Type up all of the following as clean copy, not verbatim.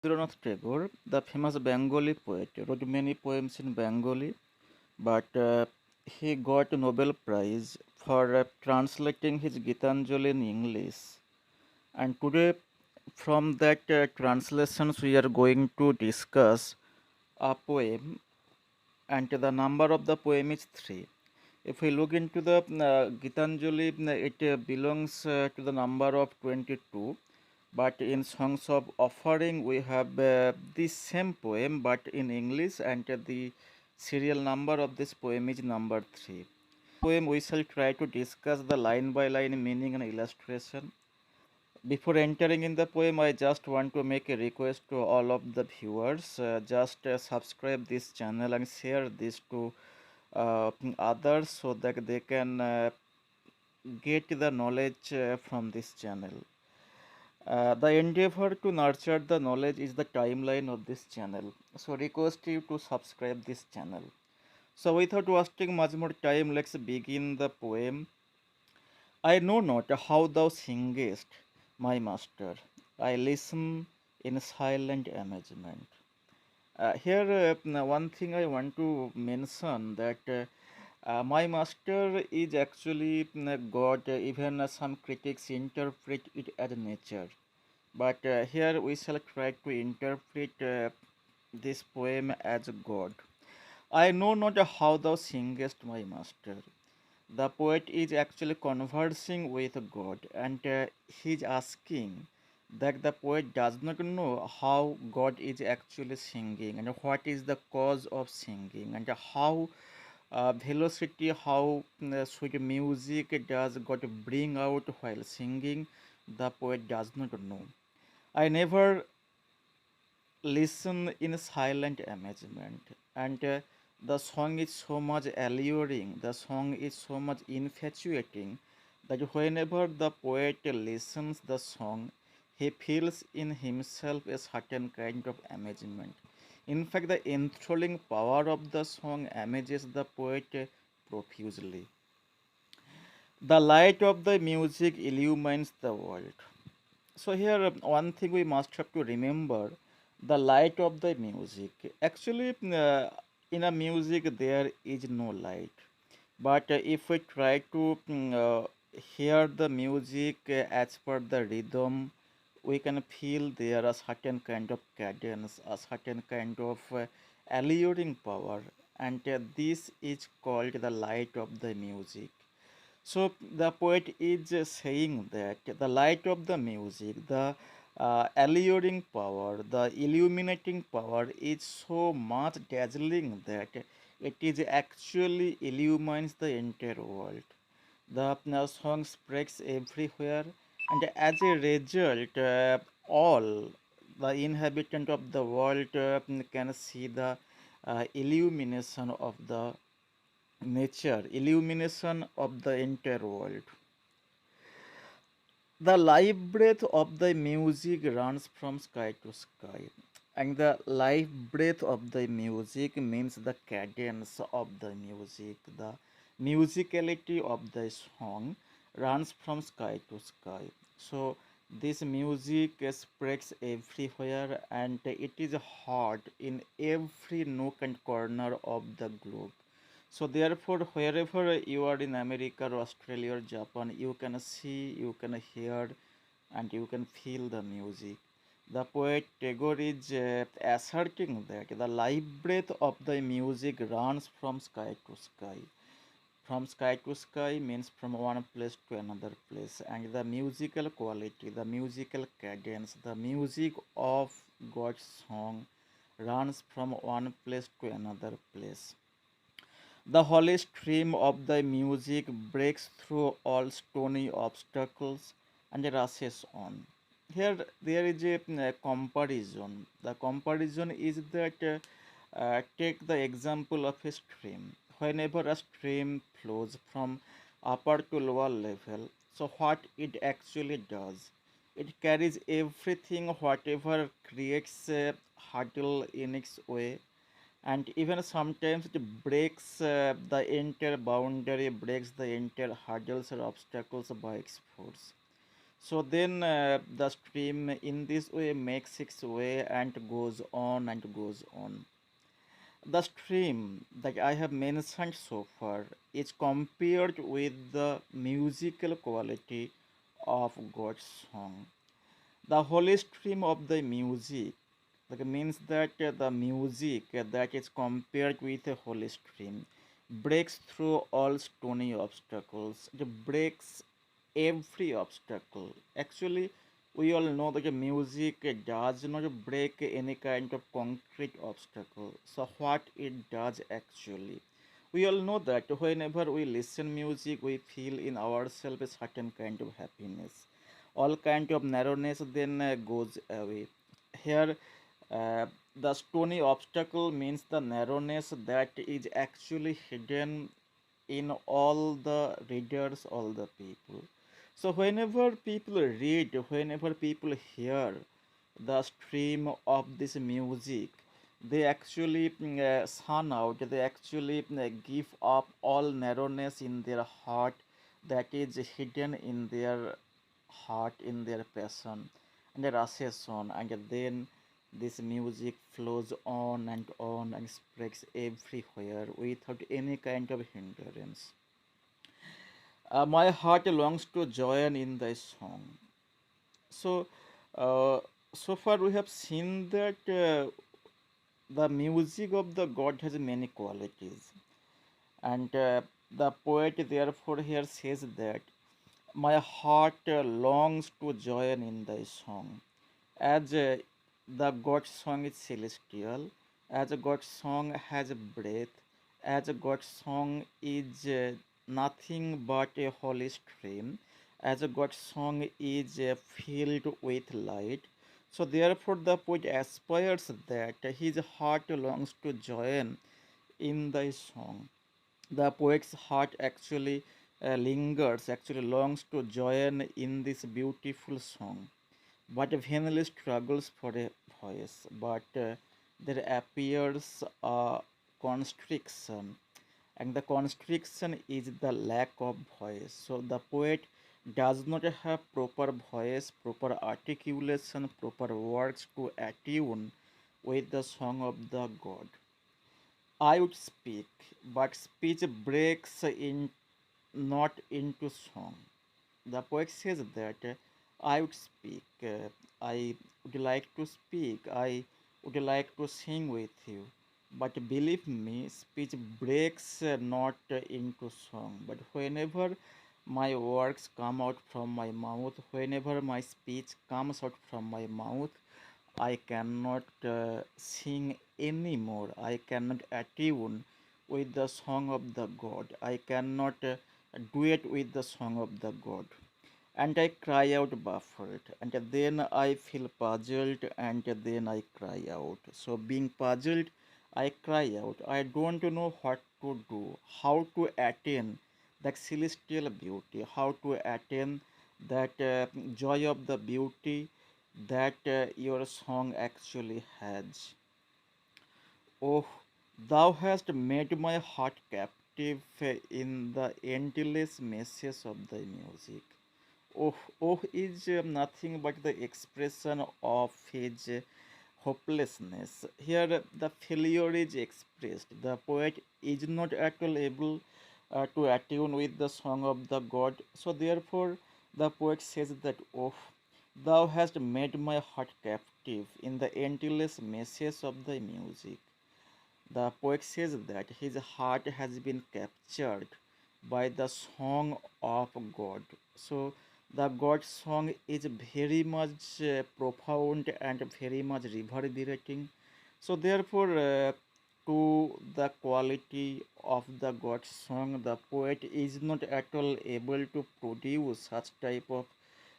Rabindranath Tagore, the famous Bengali poet, wrote many poems in Bengali, but he got a Nobel Prize for translating his Gitanjali in English. And today, from that translations, we are going to discuss a poem, and the number of the poem is three. If we look into the Gitanjali, it belongs to the number of 22. But in Songs of Offering, we have this same poem, but in English, and the serial number of this poem is number 3. Poem, we shall try to discuss the line by line meaning and illustration. Before entering in the poem, I just want to make a request to all of the viewers. Just subscribe this channel and share this to others so that they can get the knowledge from this channel. The endeavor to nurture the knowledge is the timeline of this channel. So request you to subscribe this channel. So without wasting much more time, let's begin the poem. I know not how thou singest, my master. I listen in silent amazement. Here, one thing I want to mention that my master is actually God. Even some critics interpret it as nature. But here we shall try to interpret this poem as God. I know not how thou singest, my master. The poet is actually conversing with God, and he is asking that the poet does not know how God is actually singing and what is the cause of singing and how velocity, how sweet music does God bring out while singing. The poet does not know. I never listen in silent amazement, and the song is so much alluring, the song is so much infatuating that whenever the poet listens the song, he feels in himself a certain kind of amazement. In fact, the enthralling power of the song amazes the poet profusely. The light of the music illumines the world. So here, one thing we must have to remember: the light of the music. Actually, in a music there is no light, but if we try to hear the music as per the rhythm, we can feel there a certain kind of cadence, a certain kind of alluring power, and this is called the light of the music. So the poet is saying that the light of the music, the alluring power, the illuminating power is so much dazzling that it is actually illumines the entire world. The song spreads everywhere, and as a result, all the inhabitant of the world can see the illumination of the nature, illumination of the entire world. The life breath of the music runs from sky to sky, and the life breath of the music means the cadence of the music, the musicality of the song runs from sky to sky. So this music spreads everywhere, and it is heard in every nook and corner of the globe. So therefore, wherever you are in America or Australia or Japan, you can see, you can hear, and you can feel the music. The poet Tagore is asserting that the life breath of the music runs from sky to sky. From sky to sky means from one place to another place, and the musical quality, the musical cadence, the music of God's song runs from one place to another place. The holy stream of thy music breaks through all stony obstacles and rushes on. Here there is a comparison. The comparison is that take the example of a stream. Whenever a stream flows from upper to lower level, so what it actually does, it carries everything whatever creates a hurdle in its way, and even sometimes it breaks the entire boundary, breaks the entire hurdles or obstacles by its force. So then the stream in this way makes its way and goes on and goes on. The stream that I have mentioned so far is compared with the musical quality of God's song. The holy stream of the music, that means that the music that is compared with a holy stream breaks through all stony obstacles. It breaks every obstacle. Actually, we all know that the music does not break any kind of concrete obstacle. So what it does actually? We all know that whenever we listen music, we feel in ourselves a certain kind of happiness. All kind of narrowness then goes away. Here, uh, the stony obstacle means the narrowness that is actually hidden in all the readers, all the people. So whenever people read, whenever people hear the stream of this music, they actually shun out, they actually give up all narrowness in their heart that is hidden in their heart, in their passion, and they rushes on, and then this music flows on and spreads everywhere without any kind of hindrance. My heart longs to join in the song. So, uh, so far we have seen that the music of the God has many qualities, and the poet therefore here says that my heart longs to join in thy song. As the God's song is celestial, as a God's song has a breath, as a God's song is nothing but a holy stream, as a God's song is filled with light. So therefore the poet aspires that his heart longs to join in thy song. The poet's heart actually lingers, actually longs to join in this beautiful song, but vainly struggles for a voice. But there appears a constriction, and the constriction is the lack of voice. So the poet does not have proper voice, proper articulation, proper words to attune with the song of the God. I would speak, but speech breaks in not into song. The poet says that I would speak, I would like to speak, I would like to sing with you. But believe me, speech breaks not into song. But whenever my words come out from my mouth, whenever my speech comes out from my mouth, I cannot sing anymore. I cannot attune with the song of the God. I cannot duet with the song of the God. And I cry out baffled. And then I feel puzzled and then I cry out. So, being puzzled, I cry out. I don't know what to do, how to attain that celestial beauty, how to attain that joy of the beauty that your song actually has. Oh, thou hast made my heart captive in the endless meshes of thy music. Oh, oh is nothing but the expression of his hopelessness. Here, the failure is expressed. The poet is not at all able to attune with the song of the God. So, therefore, the poet says that, oh, thou hast made my heart captive in the endless meshes of thy music. The poet says that his heart has been captured by the song of God. So the God song is very much profound and very much reverberating. So therefore, to the quality of the God song, the poet is not at all able to produce such type of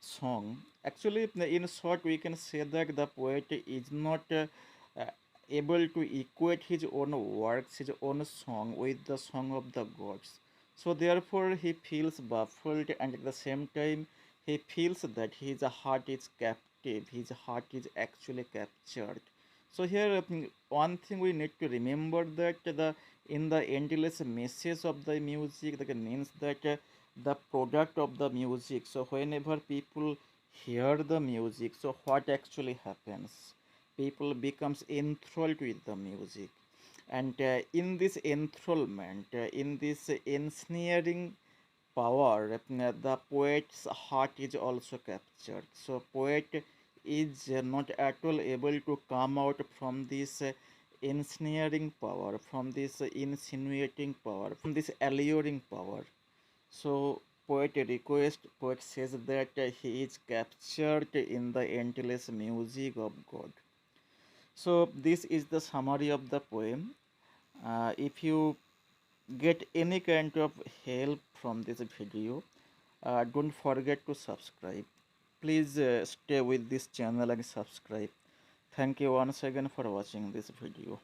song. Actually, in short, we can say that the poet is not uh, able to equate his own works, his own song with the song of the gods. So therefore he feels baffled, and at the same time he feels that his heart is captive, his heart is actually captured. So here one thing we need to remember that the in the endless message of the music that means that the product of the music. So whenever people hear the music, so what actually happens? People becomes enthralled with the music, and in this enthrallment, in this ensnaring power, the poet's heart is also captured. So poet is not at all able to come out from this ensnaring power, from this insinuating power, from this alluring power. So poet says that he is captured in the endless music of God. So this is the summary of the poem. If you get any kind of help from this video, don't forget to subscribe. Please stay with this channel and subscribe. Thank you once again for watching this video.